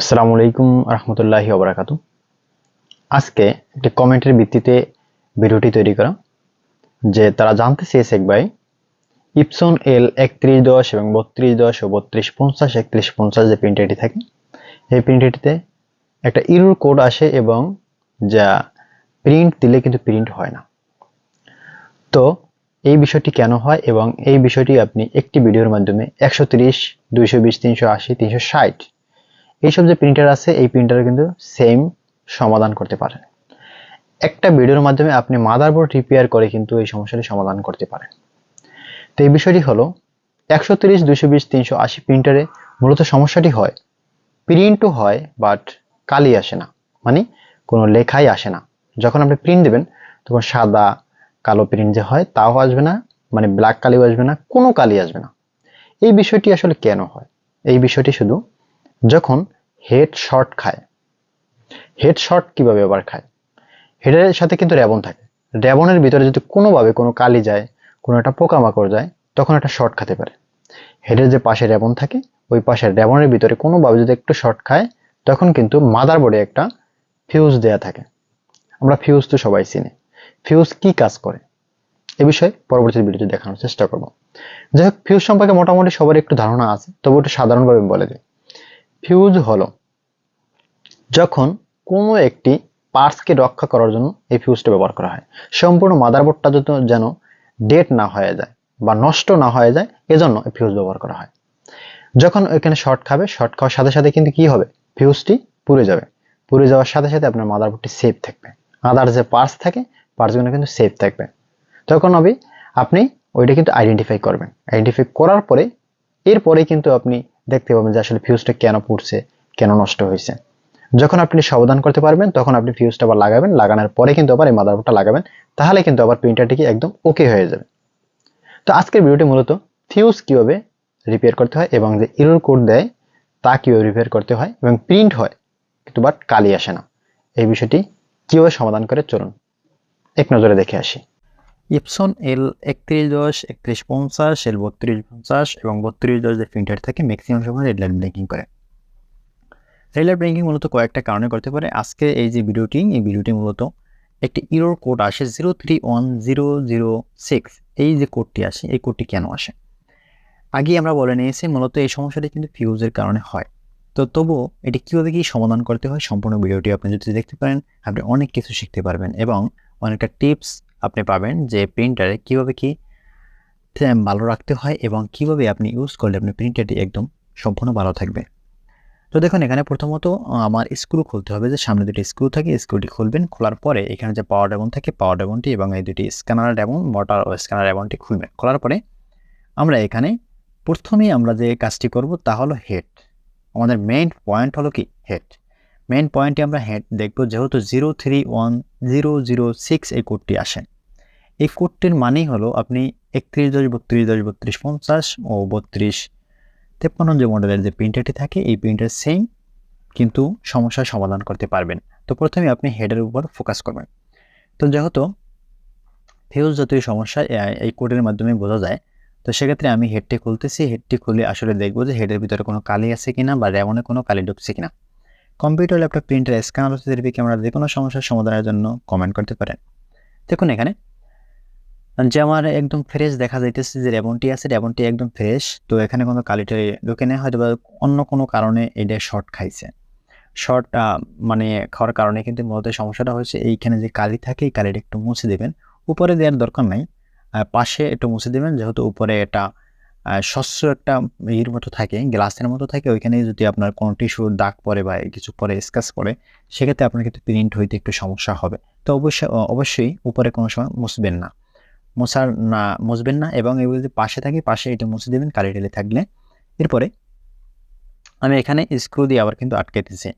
আসসালামু আলাইকুম রহমতুল্লাহি ওয়া বারাকাতুহু। আজকে একটি কমেন্টের ভিত্তিতে ভিডিওটি তৈরি করা, যে তারা জানতে চেয়েছে এক ভাই ইপসন L3110 এবং 3210 ও 3250 3150 যে প্রিন্টারটি থাকে, এই প্রিন্টারটিতে একটা ইরর কোড আসে এবং যা প্রিন্ট দিলে কিন্তু প্রিন্ট হয় না। তো এই বিষয়টি কেন হয় এবং এই বিষয়টি আপনি একটি ভিডিওর মাধ্যমে 130, 220, 380, 360 এইসব যে প্রিন্টার আছে এই প্রিন্টার কিন্তু সেম সমাধান করতে পারেন। একটা ভিডিওর মাধ্যমে আপনি মাদারবোর্ড রিপেয়ার করে কিন্তু এই সমস্যাটি সমাধান করতে পারেন। তো এই বিষয়টি হলো 130, 220, 380 প্রিন্টারে মূলত সমস্যাটি হয় প্রিন্টও হয় বাট কালি আসে না, মানে কোনো লেখাই আসে না। যখন আপনি প্রিন্ট দেবেন তখন সাদা কালো প্রিন্ট যে হয় তাও আসবে না, মানে ব্ল্যাক কালিও আসবে না, কোনো কালি আসবে না। এই বিষয়টি আসলে কেন হয়? এই বিষয়টি শুধু যখন হেড শর্ট খায়। হেড শর্ট কিভাবে আবার খায়? হেডের সাথে কিন্তু র্যাবন থাকে, র্যাবনের ভিতরে যদি কোনোভাবে কোনো কালি যায়, কোনো একটা পোকামাকড় যায়, তখন একটা শর্ট খেতে পারে। হেডের যে পাশে র্যাবন থাকে ওই পাশের র্যাবনের ভিতরে কোনোভাবে যদি একটু শর্ট খায়, তখন কিন্তু মাদারবোর্ডে একটা ফিউজ দেয়া থাকে। আমরা ফিউজ তো সবাই চিনি। ফিউজ কি কাজ করে এ বিষয়ে পরবর্তী ভিডিওতে দেখানোর চেষ্টা করব। যাই হোক, ফিউজ সম্পর্কে মোটামুটি সবার একটু ধারণা আছে, তবু একটু সাধারণভাবে বলে দিই। ফিউজ হলো যখন কোনো একটি পার্টসকে রক্ষা করার জন্য এই ফিউজটা ব্যবহার করা হয়। সম্পূর্ণ মাদারবোর্ডটা যেন ডেড না হয়ে যায় বা নষ্ট না হয়ে যায়, এজন্য এই ফিউজ ব্যবহার করা হয়। যখন এখানে শর্ট খাবে, শর্ট খাওয়ার সাথে সাথে কিন্তু কি হবে, ফিউজটি পুড়ে যাবে। পুড়ে যাওয়ার সাথে সাথে আপনার মাদারবোর্ডটি সেফ থাকবে, আদার যে পার্টস থাকে পার্টসগুলো কিন্তু সেফ থাকবে। তখন আপনি ওইটা কিন্তু আইডেন্টিফাই করবেন। আইডেন্টিফাই করার পরে এরপরে কিন্তু আপনি দেখতে পাবেন যে আসলে ফিউজটা কেন পুড়ছে, কেন নষ্ট হয়েছে। যখন আপনি সমাধান করতে পারবেন তখন আপনি ফিউজটা আবার লাগাবেন, লাগানোর পরে কিন্তু আবার এই মাদারবোর্ডটা লাগাবেন, তাহলে কিন্তু আবার প্রিন্টারটি একদম ওকে হয়ে যাবে। তো আজকের ভিডিওটি মূলত ফিউজ কিভাবে রিপেয়ার করতে হয় এবং যে এরর কোড দেয় তা কিভাবে রিপেয়ার করতে হয় এবং প্রিন্ট হয় কিন্তু বাট কালি আসে না, এই বিষয়টি কিভাবে সমাধান করে চলুন এক নজরে দেখে আসি। ইপসন L3110, 3150, L3250 এবং 3210 যে প্রিন্টার থাকে ম্যাক্সিমাম সময় রেড লাইট ব্লিঙ্কিং করে। রেড লাইট ব্লিঙ্কিং মূলত কয়েকটা কারণে করতে পারে। আজকে এই যে ভিডিওটি মূলত একটি ইরর কোড আসে 031006, এই যে কোডটি আসে, এই কোডটি কেন আসে আগে আমরা বলে নিয়েছি। মূলত এই সমস্যাটি কিন্তু ফিউজের কারণে হয়। তো তবুও এটি কীভাবে কি সমাধান করতে হয় সম্পূর্ণ ভিডিওটি আপনি যদি দেখতে পারেন, আপনি অনেক কিছু শিখতে পারবেন এবং অনেকটা টিপস আপনি পাবেন যে প্রিন্টারে কীভাবে কি ভালো রাখতে হয় এবং কিভাবে আপনি ইউজ করলে আপনার প্রিন্টারটি একদম সম্পূর্ণ ভালো থাকবে। তো দেখুন, এখানে প্রথমত আমার স্ক্রু খুলতে হবে, যে সামনে দুটি স্ক্রু থাকে, স্ক্রুটি খুলবেন। খোলার পরে এখানে যে পাওয়ার ড্যাবন থাকে, পাওয়ার ড্যাবনটি এবং এই দুটি স্ক্যানার ড্যাবন, মোটর ও স্ক্যানার ড্যাবনটি খুলবেন। খোলার পরে আমরা এখানে প্রথমেই আমরা যে কাজটি করব তা হলো হেড। আমাদের মেইন পয়েন্ট হলো কি হেড। মেইন পয়েন্টে আমরা হেড দেখব, যেহেতু 031006 এই কোডটি আসে। এই কোডটির মানেই হলো আপনি 3110, 3210, 3250 ও 3253 যে মডেলের যে প্রিন্টারটি থাকে এই প্রিন্টার সেম কিন্তু সমস্যার সমাধান করতে পারবেন। তো প্রথমে আপনি হেডের উপর ফোকাস করবেন। তো যেহেতু ফিউজ জাতীয় সমস্যা এই কোডের মাধ্যমে বোঝা যায়, তো সেক্ষেত্রে আমি হেডটি খুলতেছি। হেডটি খুলে আসলে দেখবো যে হেডের ভিতরে কোনো কালি আছে কিনা বা র্যামনে কোনো কালি ঢুকছে কিনা। Computer, laptop, printer, scanner, CRP camera যে কোনো সমস্যার সমাধানের জন্য কমেন্ট করতে পারেন। দেখুন এখানে যে আমার একদম ফ্রেশ দেখা যাইতেছে, যে র্যাবনটি আছে র্যাবনটি একদম ফ্রেশ। তো এখানে কোনো কালিটা ঢুকে নেই, হয়তো বা অন্য কোনো কারণে এটা শর্ট খাইছে। শর্ট মানে খাওয়ার কারণে কিন্তু মূলত সমস্যাটা হয়েছে। এইখানে যে কালি থাকে এই কালিটা একটু মুছে দেবেন। উপরে দেওয়ার দরকার নাই, পাশে একটু মুছে দেবেন, যেহেতু উপরে এটা স্বচ্ছ একটা ইয়ের মতো থাকে, গ্লাসের মতো থাকে। ওইখানে যদি আপনার কোনো টিস্যুর দাগ পড়ে বা কিছু পরে স্ক্র্যাচ পড়ে, সেক্ষেত্রে আপনার কিন্তু প্রিন্ট হইতে একটু সমস্যা হবে। তো অবশ্যই উপরে কোনো সময় মুছবেন না এবং এগুলো যদি পাশে থাকে পাশে এটা মুছে দেবেন কালি টালি থাকলে। এরপরে আমি এখানে স্ক্রু দিয়ে আবার কিন্তু আটকাইতেছি।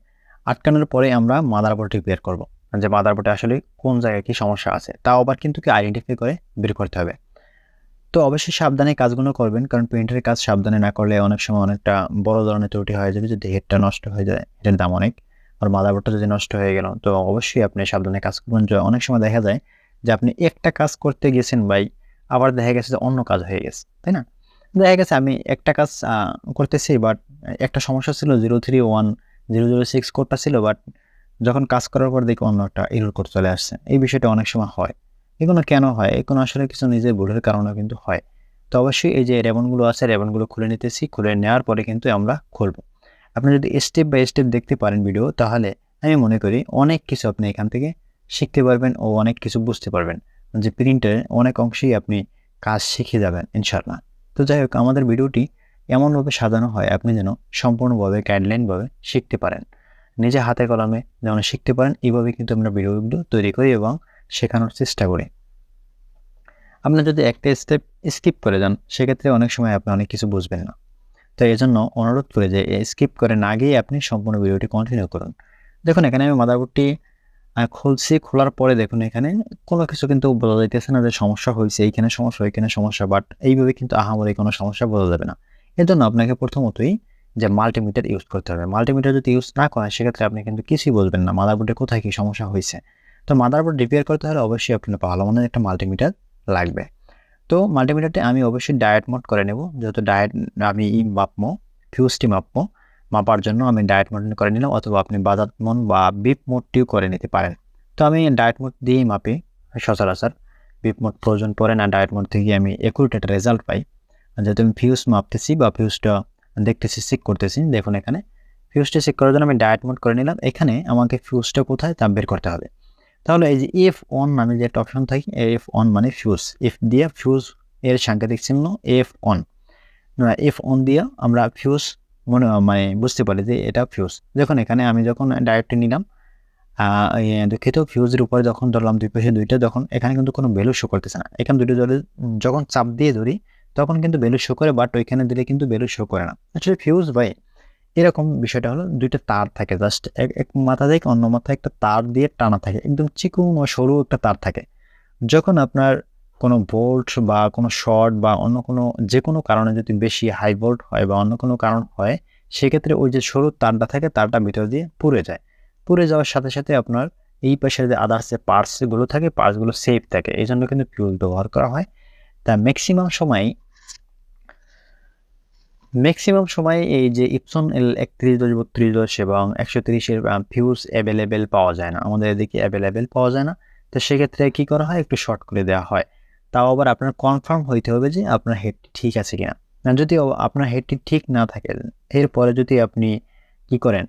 আটকানোর পরে আমরা মাদারবোর্ড রিপেয়ার করব, যে মাদারবোর্ডে আসলে কোন জায়গায় কি সমস্যা আছে তাও আবার কিন্তু কি আইডেন্টিফাই করে বের করতে হবে। তো অবশ্যই সাবধানে কাজগুলো করবেন, কারণ প্রিন্টারের কাজ সাবধানে না করলে অনেক সময় অনেকটা বড় ধরনের ত্রুটি হয়ে যাবে। যদি হেডটা নষ্ট হয়ে যায়, হেডের দাম অনেক, আর মাদারবোর্ডটা যদি নষ্ট হয়ে গেল, তো অবশ্যই আপনি সাবধানে কাজ করবেন। যে অনেক সময় দেখা যায় যে আপনি একটা কাজ করতে গেছেন ভাই, আবার দেখা গেছে যে অন্য কাজ হয়ে গেছে, তাই না? দেখা গেছে আমি একটা কাজ করতেছি, বাট একটা সমস্যা ছিল 006 কোডটা ছিল, বাট যখন কাজ করার পর দেখি অন্য একটা এরর কোড চলে আসছে। এই বিষয়টা অনেক সময় হয়। এগুলো কেন হয়? এগুলো আসলে কিছু নিজের ভুলের কারণে কিন্তু হয়। তো অবশ্যই এই যে রেবনগুলো আছে, রেবনগুলো খুলে নিতেছি। খুলে নেওয়ার পরে কিন্তু আমরা খুলবো। আপনি যদি স্টেপ বাই স্টেপ দেখতে পারেন ভিডিও, তাহলে আমি মনে করি অনেক কিছু আপনি এখান থেকে শিখতে পারবেন ও অনেক কিছু বুঝতে পারবেন। যে প্রিন্টের অনেক অংশেই আপনি কাজ শিখে যাবেন ইনশাআল্লাহ। তো যাই হোক, আমাদের ভিডিওটি এমনভাবে সাজানো হয় আপনি যেন সম্পূর্ণভাবে গাইডলাইনভাবে শিখতে পারেন, নিজে হাতে কলমে যেমন শিখতে পারেন। এইভাবে কিন্তু আমরা ভিডিওগুলো তৈরি করি এবং শেখানোর চেষ্টা করি। আপনি যদি একটা স্টেপ স্কিপ করে যান, সেক্ষেত্রে অনেক সময় আপনি অনেক কিছু বুঝবেন না। তো এজন্য অনুরোধ করে যে স্কিপ করে না গিয়ে আপনি সম্পূর্ণ ভিডিওটি কন্টিনিউ করুন। দেখুন, এখানে আমি মাদারবোর্ডটি খুলছি। খোলার পরে দেখুন এখানে কোনো কিছু কিন্তু বোঝা যাইতেছে না যে সমস্যা হয়েছে, এইখানে সমস্যা, ওইখানে সমস্যা, বাট এইভাবে কিন্তু আহামরি কোনো সমস্যা বোঝা যাবে না। এর জন্য আপনাকে প্রথমতই যে মাল্টিমিটার ইউজ করতে হবে। মাল্টিমিটার যদি ইউজ না করেন, সেক্ষেত্রে আপনি কিন্তু কিছুই বুঝবেন না মাদারবোর্ডে কোথায় কী সমস্যা হয়েছে। তো মাদারবোর্ড রিপেয়ার করতে হলে অবশ্যই আপনার ভালো মানের একটা মাল্টিমিটার লাগবে। তো মাল্টিমিটারটি আমি অবশ্যই ডায়েট মোড করে নেব, যেহেতু ডায়েট আমি মাপবো, ফিউজটি মাপবো। মাপার জন্য আমি ডায়েট মোড করে নিলাম, অথবা আপনি বাজাজ মোড বা বিপ মোডটিও করে নিতে পারেন। তো আমি ডায়েট মোড দিয়েই মাপি সচরাচর। বিপ মোড প্রয়োজন পড়ে না, ডায়েট মোড থেকে আমি একুরেট একটা রেজাল্ট পাই। যেহেতু আমি ফিউজ মাপতেছি বা ফিউজটা দেখতেছি, চেক করতেছি। দেখুন এখানে ফিউজটা চেক করার জন্য আমি ডায়েট মোড করে নিলাম। এখানে আমাকে ফিউজটা কোথায় তা বের করতে হবে। তাহলে এই যে F1 নামে যে একটা অপশন থাকে, F1 মানে ফিউজ, এফ দিয়ে ফিউজ এর সাংকেতিক চিহ্ন F1। F1 দিয়ে আমরা ফিউজ মানে বুঝতে পারি যে এটা ফিউজ। দেখুন এখানে আমি যখন ডায়োডটি নিলাম, দুঃখিত, ফিউজের উপরে যখন ধরলাম দুই পাশে দুইটা, যখন এখানে কিন্তু কোনো ভ্যালু শো করতেছে না। এখানে দুটো ধরে যখন চাপ দিয়ে ধরি তখন কিন্তু ভ্যালু শো করে, বাট ওইখানে দিলে কিন্তু ভ্যালু শো করে না। আসলে ফিউজ ভাই এরকম, বিষয়টা হলো দুইটা তার থাকে, জাস্ট এক মাথা থেকে অন্য মাথায় একটা তার দিয়ে টানা থাকে, একদম চিকন ও সরু একটা তার থাকে। যখন আপনার কোনো ভোল্ট বা কোনো শর্ট বা অন্য কোনো যে কোনো কারণে যদি বেশি হাই ভোল্ট হয় বা অন্য কোনো কারণ হয়, সেক্ষেত্রে ওই যে সরু তারটা থাকে, তারটা ভিতর দিয়ে পুড়ে যায়। পুড়ে যাওয়ার সাথে সাথে আপনার এই পাশের যে আদার্স যে পার্টসগুলো থাকে, পার্টসগুলো সেফ থাকে। এই জন্য কিন্তু ফিউজ ব্যবহার করা হয়। তা ম্যাক্সিমাম সময় এই যে ইপসন l3110 এবং 130-এর ফিউজ অ্যাভেলেবেল পাওয়া যায় না, আমাদের এদিকে অ্যাভেলেবেল পাওয়া যায় না। তো সেক্ষেত্রে কি করা হয়, একটু শর্ট করে দেওয়া হয়। তাও আবার আপনার কনফার্ম হইতে হবে যে আপনার হেডটি ঠিক আছে কিনা। যদি আপনার হেডটি ঠিক না থাকে, এরপরে যদি আপনি কি করেন,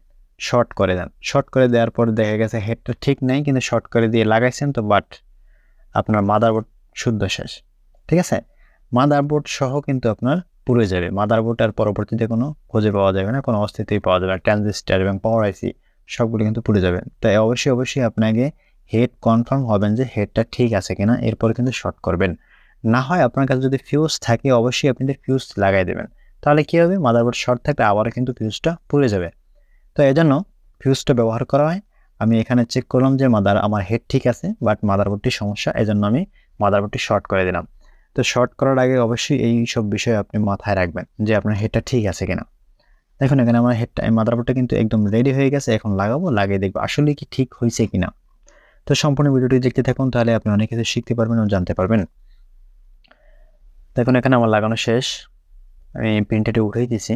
শর্ট করে দেন। শর্ট করে দেওয়ার পর দেখা গেছে হেডটা ঠিক নাই, কিন্তু শর্ট করে দিয়ে লাগাইছেন তো, বাট আপনার মাদারবোর্ড শুদ্ধ শেষ। ঠিক আছে, মাদারবোর্ড সহ কিন্তু আপনার পুড়ে যাবে। মাদারবোর্ড আর পরবর্তীতে কোনো খুঁজে পাওয়া যাবে না, কোনো অস্তিত্বই পাওয়া যাবে না। ট্রানজিস্টার এবং পাওয়ার আইসি সবগুলো কিন্তু পুড়ে যাবে। তাই অবশ্যই আপনাকে হেড কনফার্ম হবেন যে হেডটা ঠিক আছে কিনা, এরপর কিন্তু শর্ট করবেন। না হয় আপনার কাছে যদি ফিউজ থাকে, অবশ্যই আপনি ফিউজ লাগাই দেবেন। তাহলে কি হবে, মাদারবোর্ড শর্ট থাকলে আবারও কিন্তু ফিউজটা পুড়ে যাবে। তো এই জন্য ফিউজটা ব্যবহার করা হয়। আমি এখানে চেক করলাম যে আমার হেড ঠিক আছে, বাট মাদারবোর্ডটির সমস্যা, এই জন্য আমি মাদারবোর্ডটি শর্ট করে দিলাম। তো শর্ট করার আগে অবশ্যই এই সব বিষয় আপনি মাথায় রাখবেন যে আপনার হেডটা ঠিক আছে কিনা। দেখুন এখানে আমার হেডটা, মাদারবোর্ডটা কিন্তু একদম রেডি হয়ে গেছে। এখন লাগাবো, লাগিয়ে দেখবো আসলে কি ঠিক হয়েছে কিনা। তো সম্পূর্ণ ভিডিওটি দেখতে থাকুন, তাহলে আপনি অনেক কিছু শিখতে পারবেন ও জানতে পারবেন। দেখুন এখানে আমার লাগানো শেষ, আমি প্রিন্টারটি উঠেই দিছি।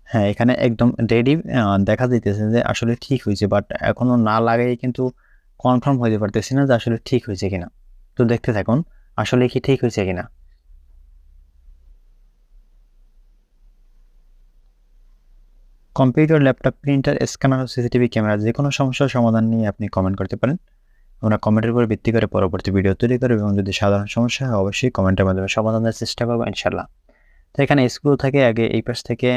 হ্যাঁ, এখানে একদম রেডি দেখা যাইতেছে যে আসলে ঠিক হয়েছে, বাট এখনো না লাগাই কিন্তু কনফার্ম হইতে পারতেছি না যে আসলে ঠিক হয়েছে কিনা। তো দেখতে থাকুন আসলে কি ঠিক হয়েছে কিনা। Computer, laptop, printer, scanner, CCTV camera, যে কোনো সমস্যার সমাধান নিয়ে আপনি কমেন্ট করতে পারেন। আমরা কমেন্টের উপর ভিত্তি করে পরবর্তী ভিডিও তৈরি করব, এবং যদি সাধারণ সমস্যা হয় অবশ্যই কমেন্টের মাধ্যমে সমাধান দেওয়ার চেষ্টা করবো ইনশাল্লাহ। তো এখানে স্ক্রু থাকে, আগে এই পাশ থেকে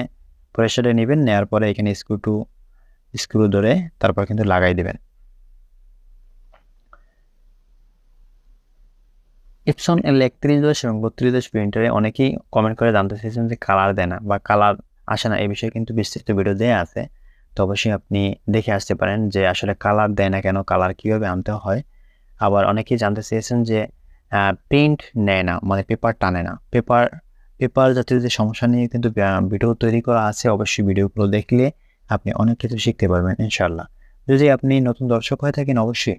প্রেসারে নেবেন, নেওয়ার পরে এখানে স্ক্রু ধরে তারপর কিন্তু লাগাই দেবেন। এপসন l3110 এবং 3210 প্রিন্টারে অনেকেই কমেন্ট করে জানতে চাইছেন যে কালার দেয় না বা কালার আসে না, এই বিষয়ে কিন্তু বিস্তৃত ভিডিও দেওয়া আছে। তো অবশ্যই আপনি দেখে আসতে পারেন যে আসলে কালার দেয় না কেন, কালার কীভাবে আনতে হয়। আবার অনেকেই জানতে চেয়েছেন যে প্রিন্ট নেয় না, মানে পেপার টানে না। পেপার জাতীয় যে সমস্যা নিয়ে কিন্তু ভিডিও তৈরি করা আছে, অবশ্যই ভিডিওগুলো দেখলে আপনি অনেক কিছু শিখতে পারবেন ইনশাল্লাহ। যদি আপনি নতুন দর্শক হয়ে থাকেন, অবশ্যই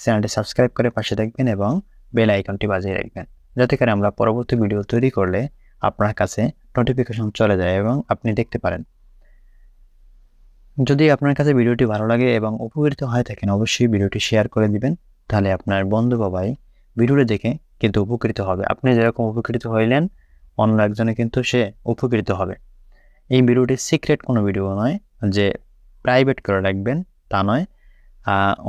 চ্যানেলটি সাবস্ক্রাইব করে পাশে থাকবেন এবং বেল আইকনটি বাজিয়ে রাখবেন। যাতে করে আমরা পরবর্তী ভিডিও তৈরি করলে আপনার কাছে নোটিফিকেশন চলে যায় এবং আপনি দেখতে পারেন। যদি আপনার কাছে ভিডিওটি ভালো লাগে এবং উপকৃত হয়ে থাকেন, অবশ্যই ভিডিওটি শেয়ার করে দিবেন। তাহলে আপনার বন্ধু বা ভাই ভিডিওটি দেখে কিন্তু উপকৃত হবে। আপনি যেরকম উপকৃত হইলেন, অন্য একজনে কিন্তু সে উপকৃত হবে। এই ভিডিওটি সিক্রেট কোনো ভিডিও নয় যে প্রাইভেট করে রাখবেন, তা নয়।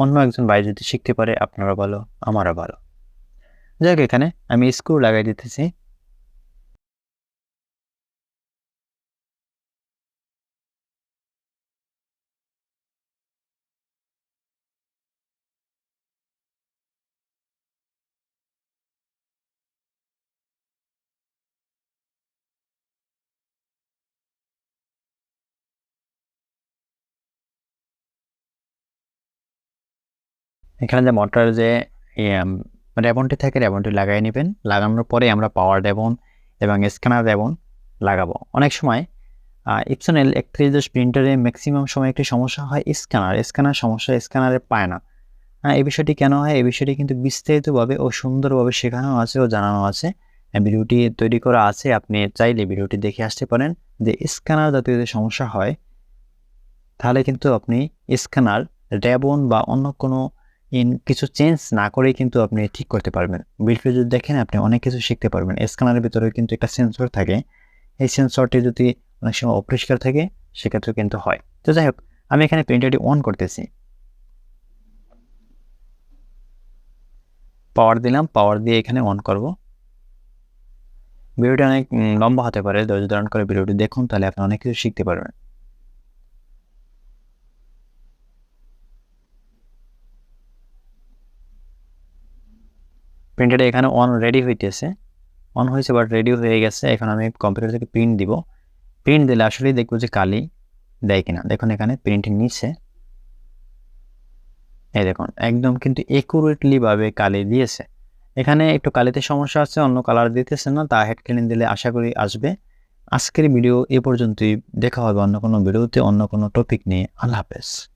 অন্য একজন ভাই যদি শিখতে পারে, আপনারও ভালো, আমারও ভালো। যাই হোক, এখানে আমি স্ক্রু লাগাই দিতেছি। এখানে যে মোটর যে রেবনটি থাকে, রেবনটি লাগাই নেবেন। লাগানোর পরে আমরা পাওয়ার রেবন এবং স্ক্যানার রেবন লাগাবো। অনেক সময় ইপসন l3110 প্রিন্টারে ম্যাক্সিমাম সময় একটি সমস্যা হয় স্ক্যানার সমস্যা, স্ক্যানারে পায় না। এই বিষয়টি কেন হয়, এই বিষয়টি কিন্তু বিস্তারিতভাবে ও সুন্দরভাবে শেখানো আছে ও জানানো আছে, ভিডিওটি তৈরি করা আছে। আপনি চাইলে ভিডিওটি দেখে আসতে পারেন যে স্ক্যানার জাতীয় যদি সমস্যা হয়, তাহলে কিন্তু আপনি স্ক্যানার রেবন বা অন্য কোনো কিছু চেঞ্জ না করেই কিন্তু আপনি ঠিক করতে পারবেন। ভিডিও যদি দেখেন, আপনি অনেক কিছু শিখতে পারবেন। স্ক্যানারের ভিতরে কিন্তু একটা সেন্সর থাকে, এই সেন্সরটি যদি অনেক সময় অপরিষ্কার থাকে, সেক্ষেত্রে কিন্তু হয়। তো যাই হোক, আমি এখানে প্রিন্টারটি অন করতেছি। পাওয়ার দিলাম, পাওয়ার দিয়ে এখানে অন করব। ভিডিওটি অনেক লম্বা হতে পারে, ধৈর্য ধারণ করে ভিডিওটি দেখুন, তাহলে আপনি অনেক কিছু শিখতে পারবেন। প্রিন্টারটা এখানে অন রেডি হইতেছে, অন হয়েছে বাট রেডি হয়ে গেছে। এখন আমি কম্পিউটার থেকে প্রিন্ট দিব। প্রিন্ট দিলে আসলেই দেখবো যে কালি দেয় কিনা। দেখুন এখানে প্রিন্টের নিচে, এই দেখুন একদম কিন্তু একুরেটলি ভাবে কালি দিয়েছে। এখানে একটু কালিতে সমস্যা আছে, অন্য কালার দিতেছে না, তা হেড ক্লিন দিলে আশা করি আসবে। আজকের ভিডিও এ পর্যন্তই। দেখা হবে অন্য কোনো ভিডিওতে, অন্য কোনো টপিক নিয়ে। আল্লাহ হাফেজ।